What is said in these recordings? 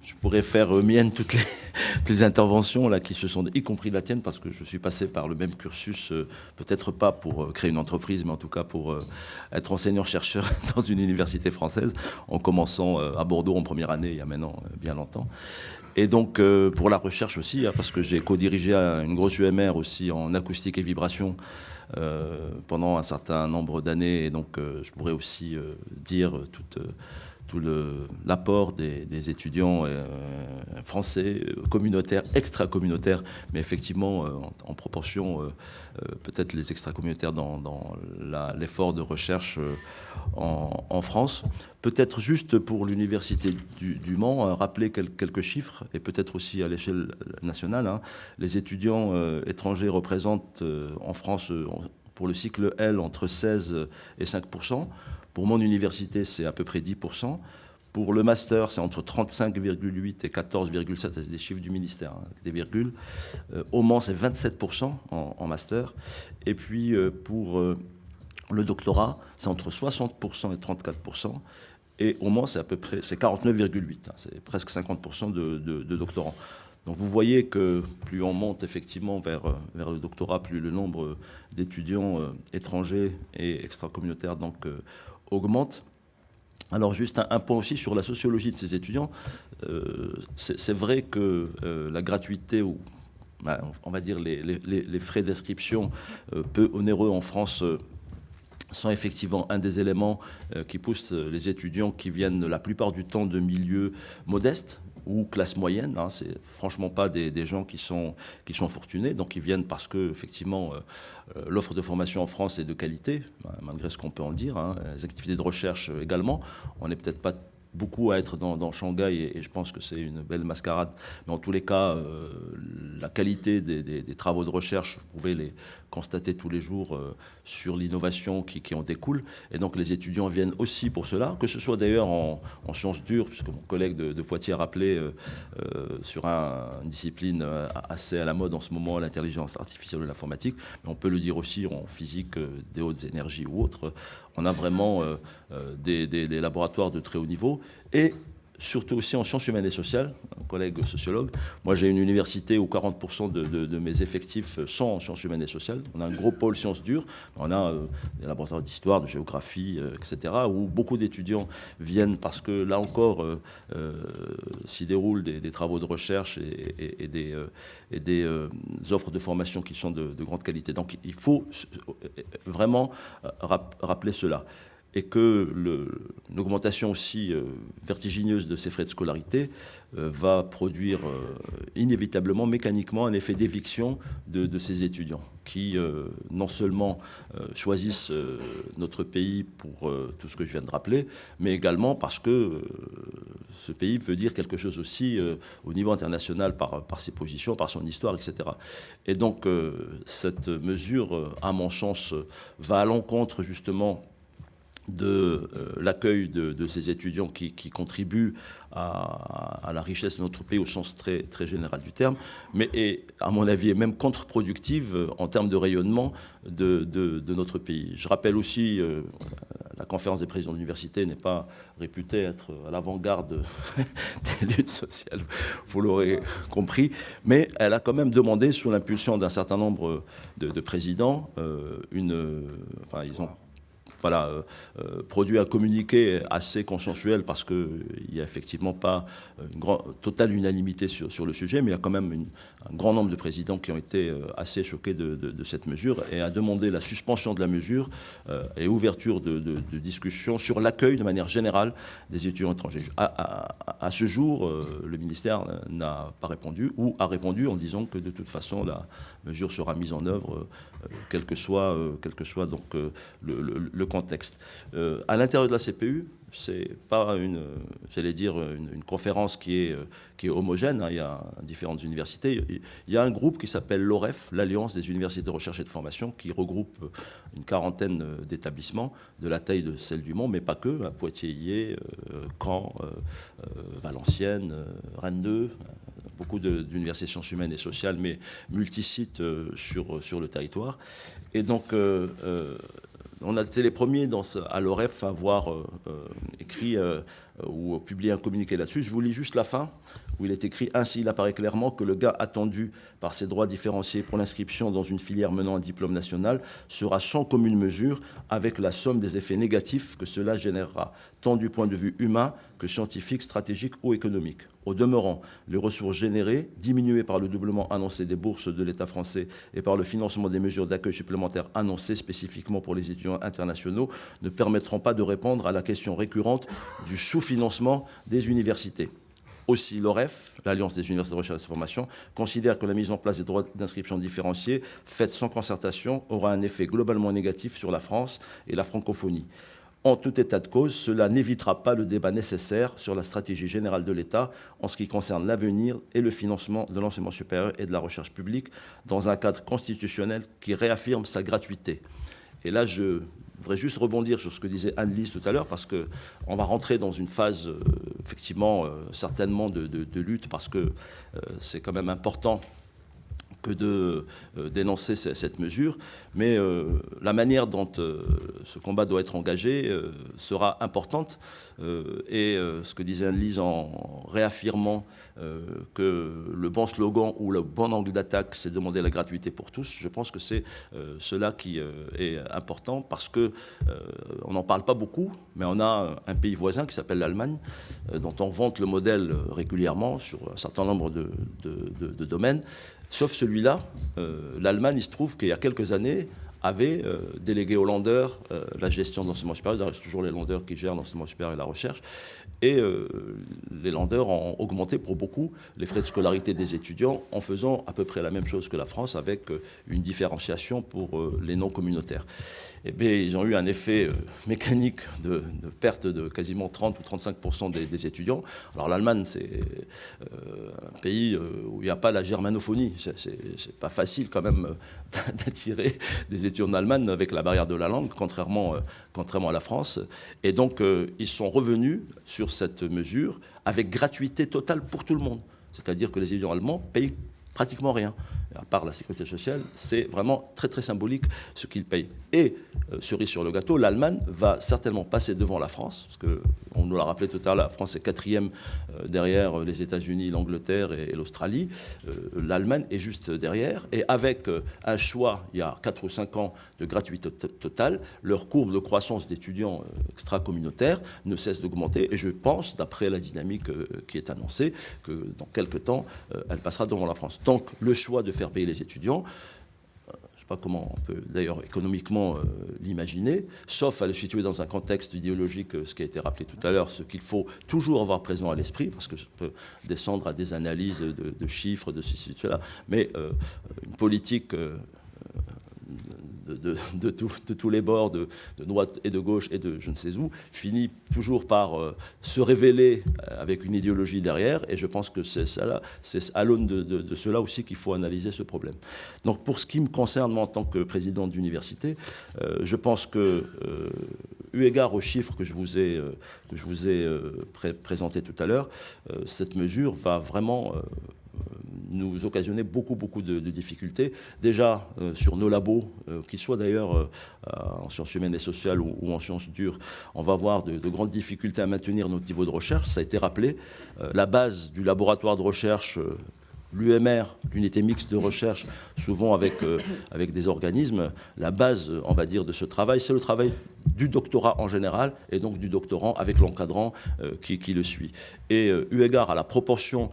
Je pourrais faire mienne toutes les interventions là, qui se sont, y compris la tienne, parce que je suis passé par le même cursus, peut-être pas pour créer une entreprise, mais en tout cas pour être enseignant-chercheur dans une université française, en commençant à Bordeaux en première année, il y a maintenant bien longtemps. Et donc pour la recherche aussi, hein, parce que j'ai co-dirigé une grosse UMR aussi en acoustique et vibration pendant un certain nombre d'années, et donc je pourrais aussi dire tout l'apport des étudiants français, communautaires, extra-communautaires, mais effectivement en proportion, peut-être les extra-communautaires dans l'effort de recherche en France. Peut-être juste pour l'Université du Mans, rappeler quelques chiffres, et peut-être aussi à l'échelle nationale. Hein. Les étudiants étrangers représentent en France, pour le cycle L, entre 16 et 5%. Pour mon université, c'est à peu près 10%. Pour le master, c'est entre 35,8 et 14,7, c'est des chiffres du ministère, hein, des virgules. Au Mans, c'est 27% en master. Et puis pour le doctorat, c'est entre 60% et 34%. Et au Mans, c'est à peu près, c'est 49,8, hein, c'est presque 50% de doctorants. Donc vous voyez que plus on monte effectivement vers le doctorat, plus le nombre d'étudiants étrangers et extracommunautaires donc, augmente. Alors juste un point aussi sur la sociologie de ces étudiants. C'est vrai que la gratuité ou on va dire les frais d'inscription peu onéreux en France sont effectivement un des éléments qui poussent les étudiants qui viennent la plupart du temps de milieux modestes ou classe moyenne. Hein, c'est franchement pas des gens qui sont fortunés, donc ils viennent parce que effectivement l'offre de formation en France est de qualité, malgré ce qu'on peut en dire. Hein, les activités de recherche également. On n'est peut-être pas beaucoup à être dans Shanghai et je pense que c'est une belle mascarade. Mais en tous les cas, la qualité des travaux de recherche, vous pouvez les constater tous les jours sur l'innovation qui en découle. Et donc les étudiants viennent aussi pour cela, que ce soit d'ailleurs en sciences dures, puisque mon collègue de Poitiers a rappelé sur une discipline assez à la mode en ce moment, l'intelligence artificielle de l'informatique, mais on peut le dire aussi en physique des hautes énergies ou autres. On a vraiment des laboratoires de très haut niveau et surtout aussi en sciences humaines et sociales, un collègue sociologue. Moi, j'ai une université où 40% de mes effectifs sont en sciences humaines et sociales. On a un gros pôle sciences dures. On a des laboratoires d'histoire, de géographie, etc., où beaucoup d'étudiants viennent parce que, là encore, s'y déroulent des travaux de recherche et des offres de formation qui sont de grande qualité. Donc, il faut vraiment rappeler cela. Et que l'augmentation aussi vertigineuse de ces frais de scolarité va produire inévitablement, mécaniquement, un effet d'éviction de ces étudiants qui non seulement choisissent notre pays pour tout ce que je viens de rappeler, mais également parce que ce pays veut dire quelque chose aussi au niveau international par ses positions, par son histoire, etc. Et donc cette mesure, à mon sens, va à l'encontre justement de l'accueil de ces étudiants qui contribuent à la richesse de notre pays au sens très, très général du terme, mais est, à mon avis, est même contre-productive en termes de rayonnement de notre pays. Je rappelle aussi, la conférence des présidents d'université n'est pas réputée être à l'avant-garde des luttes sociales, vous l'aurez compris, mais elle a quand même demandé, sous l'impulsion d'un certain nombre de présidents, enfin, ils ont produit un communiqué assez consensuel parce qu'il n'y a effectivement pas une totale unanimité sur le sujet, mais il y a quand même un grand nombre de présidents qui ont été assez choqués de cette mesure et a demandé la suspension de la mesure et ouverture de discussions sur l'accueil de manière générale des étudiants étrangers. À ce jour, le ministère n'a pas répondu ou a répondu en disant que de toute façon la mesure sera mise en œuvre quel que soit donc le contexte. À l'intérieur de la CPU, c'est pas j'allais dire, une conférence qui est homogène. Hein, il y a différentes universités. Il y a un groupe qui s'appelle l'OREF, l'Alliance des universités de recherche et de formation, qui regroupe une quarantaine d'établissements de la taille de celle du Mans, mais pas que. Hein, Poitiers, Caen, Valenciennes, Rennes 2. Beaucoup d'universités de sciences humaines et sociales, mais multisites sur le territoire. Et donc, on a été les premiers à l'OREF à avoir écrit ou publié un communiqué là-dessus. Je vous lis juste la fin, où il est écrit « Ainsi, il apparaît clairement que le gain attendu par ces droits différenciés pour l'inscription dans une filière menant un diplôme national sera sans commune mesure avec la somme des effets négatifs que cela générera, tant du point de vue humain que scientifique, stratégique ou économique. Au demeurant, les ressources générées, diminuées par le doublement annoncé des bourses de l'État français et par le financement des mesures d'accueil supplémentaires annoncées spécifiquement pour les étudiants internationaux, ne permettront pas de répondre à la question récurrente du sous-financement des universités. » Aussi, l'OREF, l'Alliance des universités de recherche et de formation, considère que la mise en place des droits d'inscription différenciés, faite sans concertation, aura un effet globalement négatif sur la France et la francophonie. En tout état de cause, cela n'évitera pas le débat nécessaire sur la stratégie générale de l'État en ce qui concerne l'avenir et le financement de l'enseignement supérieur et de la recherche publique dans un cadre constitutionnel qui réaffirme sa gratuité. Et là, je voudrais juste rebondir sur ce que disait Anne-Lise tout à l'heure, parce qu'on va rentrer dans une phase, effectivement, certainement de lutte, parce que c'est quand même important que de dénoncer cette mesure, mais la manière dont ce combat doit être engagé sera importante, et ce que disait Anne-Lise en réaffirmant que le bon slogan ou le bon angle d'attaque, c'est demander la gratuité pour tous, je pense que c'est cela qui est important, parce que on n'en parle pas beaucoup, mais on a un pays voisin qui s'appelle l'Allemagne, dont on vante le modèle régulièrement sur un certain nombre de domaines. Sauf celui-là, l'Allemagne, il se trouve qu'il y a quelques années, avait délégué aux Länder la gestion de l'enseignement supérieur. C'est toujours les Länder qui gèrent l'enseignement supérieur et la recherche. Et les Länder ont augmenté pour beaucoup les frais de scolarité des étudiants en faisant à peu près la même chose que la France, avec une différenciation pour les non-communautaires. Eh bien, ils ont eu un effet mécanique de perte de quasiment 30 ou 35% des étudiants. Alors l'Allemagne, c'est un pays où il n'y a pas la germanophonie. C'est pas facile quand même d'attirer des étudiants en Allemagne avec la barrière de la langue, contrairement à la France. Et donc, ils sont revenus sur cette mesure avec gratuité totale pour tout le monde. C'est-à-dire que les étudiants allemands payent pratiquement rien. À part la sécurité sociale, c'est vraiment très très symbolique ce qu'ils payent. Et, cerise sur le gâteau, l'Allemagne va certainement passer devant la France, parce qu'on nous l'a rappelé tout à l'heure, la France est quatrième derrière les États-Unis, l'Angleterre et l'Australie. L'Allemagne est juste derrière. Et avec un choix, il y a 4 ou 5 ans, de gratuité totale, leur courbe de croissance d'étudiants extra-communautaires ne cesse d'augmenter. Et je pense, d'après la dynamique qui est annoncée, que dans quelques temps, elle passera devant la France. Donc, le choix de faire payer les étudiants, je ne sais pas comment on peut d'ailleurs économiquement l'imaginer, sauf à le situer dans un contexte idéologique, ce qui a été rappelé tout à l'heure, ce qu'il faut toujours avoir présent à l'esprit, parce que je peux descendre à des analyses de chiffres, de ceci, de cela, mais une politique de tous les bords, de droite et de gauche et de je ne sais où, finit toujours par se révéler avec une idéologie derrière, et je pense que c'est à l'aune de cela aussi qu'il faut analyser ce problème. Donc pour ce qui me concerne, moi en tant que président d'université, je pense que, eu égard aux chiffres que je vous ai présentés tout à l'heure, cette mesure va vraiment nous occasionner beaucoup de difficultés. Déjà, sur nos labos, qu'ils soient d'ailleurs en sciences humaines et sociales ou en sciences dures, on va avoir de grandes difficultés à maintenir notre niveau de recherche. Ça a été rappelé. La base du laboratoire de recherche, l'UMR, l'unité mixte de recherche, souvent avec des organismes, la base, on va dire, de ce travail, c'est le travail du doctorat en général, et donc du doctorant avec l'encadrant qui le suit. Et eu égard à la proportion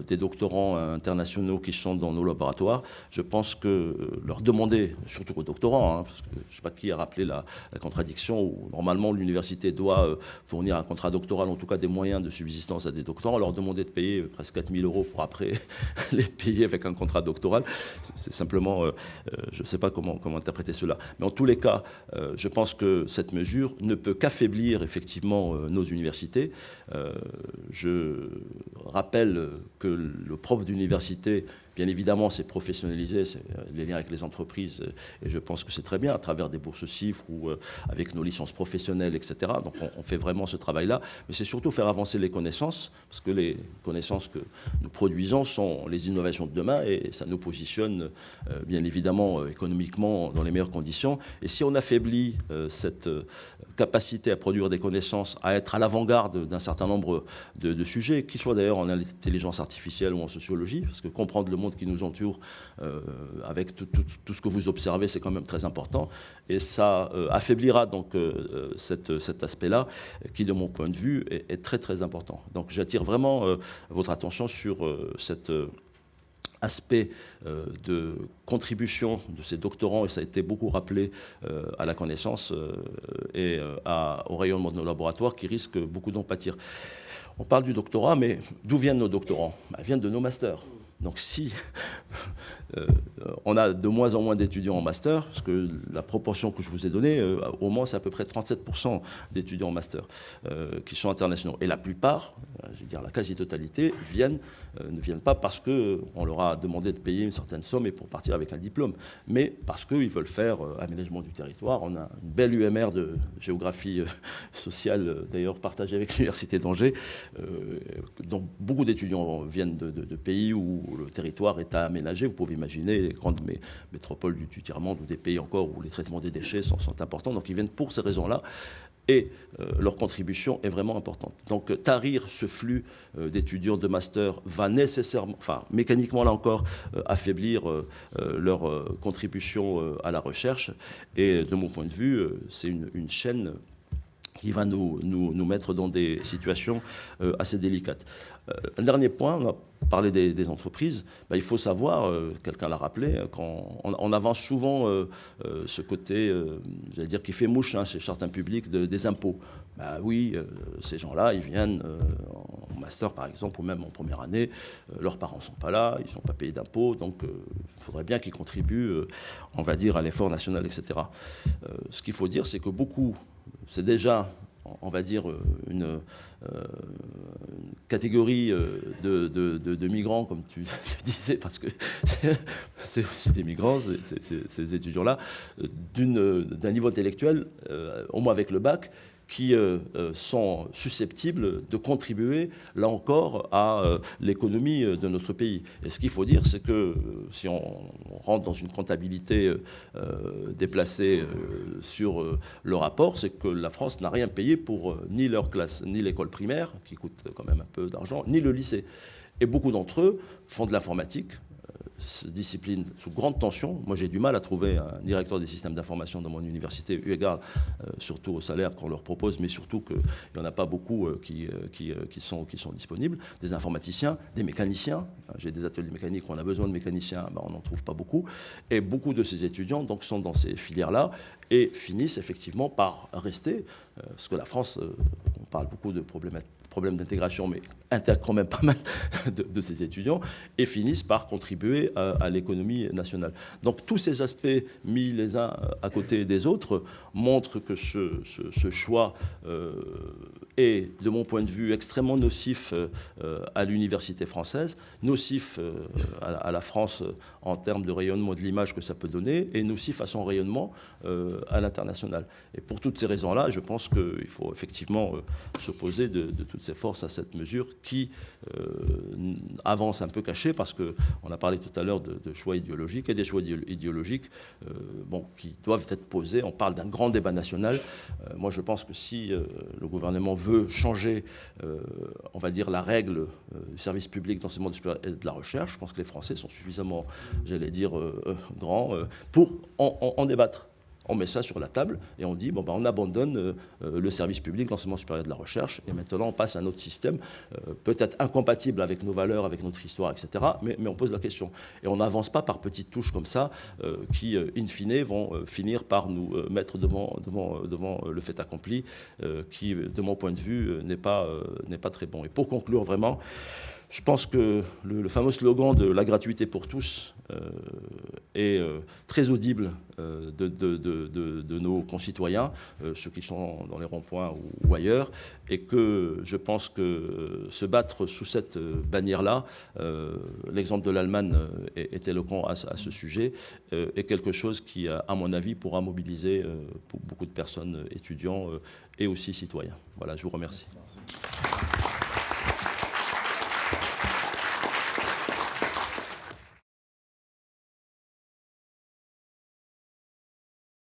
des doctorants internationaux qui sont dans nos laboratoires, je pense que leur demander, surtout aux doctorants, hein, parce que je ne sais pas qui a rappelé la contradiction, où normalement l'université doit fournir un contrat doctoral, en tout cas des moyens de subsistance à des doctorants, leur demander de payer presque 4 000 € pour après les payer avec un contrat doctoral, c'est simplement, je ne sais pas comment interpréter cela. Mais en tous les cas, je pense que cette mesure ne peut qu'affaiblir effectivement nos universités. Je rappelle que le prof d'université Bien évidemment, c'est professionnalisé, c'est les liens avec les entreprises, et je pense que c'est très bien à travers des bourses CIFRE ou avec nos licences professionnelles, etc. Donc on fait vraiment ce travail-là, mais c'est surtout faire avancer les connaissances, parce que les connaissances que nous produisons sont les innovations de demain, et ça nous positionne bien évidemment économiquement dans les meilleures conditions. Et si on affaiblit cette capacité à produire des connaissances, à être à l'avant-garde d'un certain nombre de sujets, qu'ils soient d'ailleurs en intelligence artificielle ou en sociologie, parce que comprendre le monde qui nous entoure avec tout ce que vous observez, c'est quand même très important. Et ça affaiblira donc cet aspect-là, qui, de mon point de vue, est très très important. Donc j'attire vraiment votre attention sur cet aspect de contribution de ces doctorants, et ça a été beaucoup rappelé à la connaissance et au rayonnement de nos laboratoires, qui risquent beaucoup d'en pâtir. On parle du doctorat, mais d'où viennent nos doctorants? Ils viennent de nos masters. Donc si on a de moins en moins d'étudiants en master, parce que la proportion que je vous ai donnée, au moins c'est à peu près 37% d'étudiants en master qui sont internationaux. Et la plupart, je veux dire la quasi-totalité, ne viennent pas parce qu'on leur a demandé de payer une certaine somme et pour partir avec un diplôme, mais parce qu'ils veulent faire aménagement du territoire. On a une belle UMR de géographie sociale, d'ailleurs partagée avec l'Université d'Angers, dont beaucoup d'étudiants viennent de pays où le territoire est à aménager. Vous pouvez imaginer les grandes métropoles du tiers-monde ou des pays encore où les traitements des déchets sont importants. Donc ils viennent pour ces raisons-là. Et leur contribution est vraiment importante. Donc tarir ce flux d'étudiants de master va nécessairement, enfin mécaniquement là encore, affaiblir leur contribution à la recherche. Et de mon point de vue, c'est une chaîne qui va nous mettre dans des situations assez délicates. Un dernier point, on a parlé des entreprises. Il faut savoir, quelqu'un l'a rappelé, on avance souvent ce côté, j'allais dire, qui fait mouche chez certains publics des impôts. Oui, ces gens-là, ils viennent en master par exemple, ou même en première année, leurs parents ne sont pas là, ils ne sont pas payés d'impôts, donc il faudrait bien qu'ils contribuent, on va dire, à l'effort national, etc. Ce qu'il faut dire, c'est que beaucoup, c'est déjà, on va dire, une catégorie de migrants, comme tu disais, parce que c'est aussi des migrants, ces étudiants-là, d'un niveau intellectuel, au moins avec le bac, qui sont susceptibles de contribuer, là encore, à l'économie de notre pays. Et ce qu'il faut dire, c'est que si on rentre dans une comptabilité déplacée sur le rapport, c'est que la France n'a rien payé pour ni leur classe, ni l'école primaire, qui coûte quand même un peu d'argent, ni le lycée. Et beaucoup d'entre eux font de l'informatique, discipline sous grande tension. Moi, j'ai du mal à trouver un directeur des systèmes d'information dans mon université, eu égard surtout au salaire qu'on leur propose, mais surtout qu'il n'y en a pas beaucoup qui sont disponibles. Des informaticiens, des mécaniciens. J'ai des ateliers mécaniques où on a besoin de mécaniciens, on n'en trouve pas beaucoup. Et beaucoup de ces étudiants donc, sont dans ces filières-là et finissent effectivement par rester, parce que la France, on parle beaucoup de problèmes d'intégration, mais intègre quand même pas mal de ces étudiants, et finissent par contribuer à l'économie nationale. Donc tous ces aspects mis les uns à côté des autres montrent que ce choix est, de mon point de vue, extrêmement nocif à l'université française, nocif à la France en termes de rayonnement de l'image que ça peut donner, et nocif à son rayonnement à l'international. Et pour toutes ces raisons-là, je pense qu'il faut effectivement s'opposer de toutes ses forces à cette mesure qui avance un peu cachée, parce qu'on a parlé tout à l'heure de choix idéologiques, et des choix idéologiques qui doivent être posés. On parle d'un grand débat national. Moi, je pense que si le gouvernement veut changer, on va dire, la règle du service public d'enseignement supérieur et de la recherche, je pense que les Français sont suffisamment, j'allais dire, grands pour en débattre. On met ça sur la table et on dit, on abandonne le service public d'enseignement supérieur de la recherche et maintenant on passe à un autre système, peut-être incompatible avec nos valeurs, avec notre histoire, etc. Mais on pose la question. Et on n'avance pas par petites touches comme ça qui, in fine, vont finir par nous mettre devant le fait accompli qui, de mon point de vue, n'est pas très bon. Et pour conclure vraiment, Je pense que le fameux slogan de la gratuité pour tous est très audible de nos concitoyens, ceux qui sont dans les ronds-points ou ailleurs, et que je pense que se battre sous cette bannière-là, l'exemple de l'Allemagne est éloquent à ce sujet, est quelque chose qui, à mon avis, pourra mobiliser beaucoup de personnes, étudiants et aussi citoyens. Voilà, je vous remercie.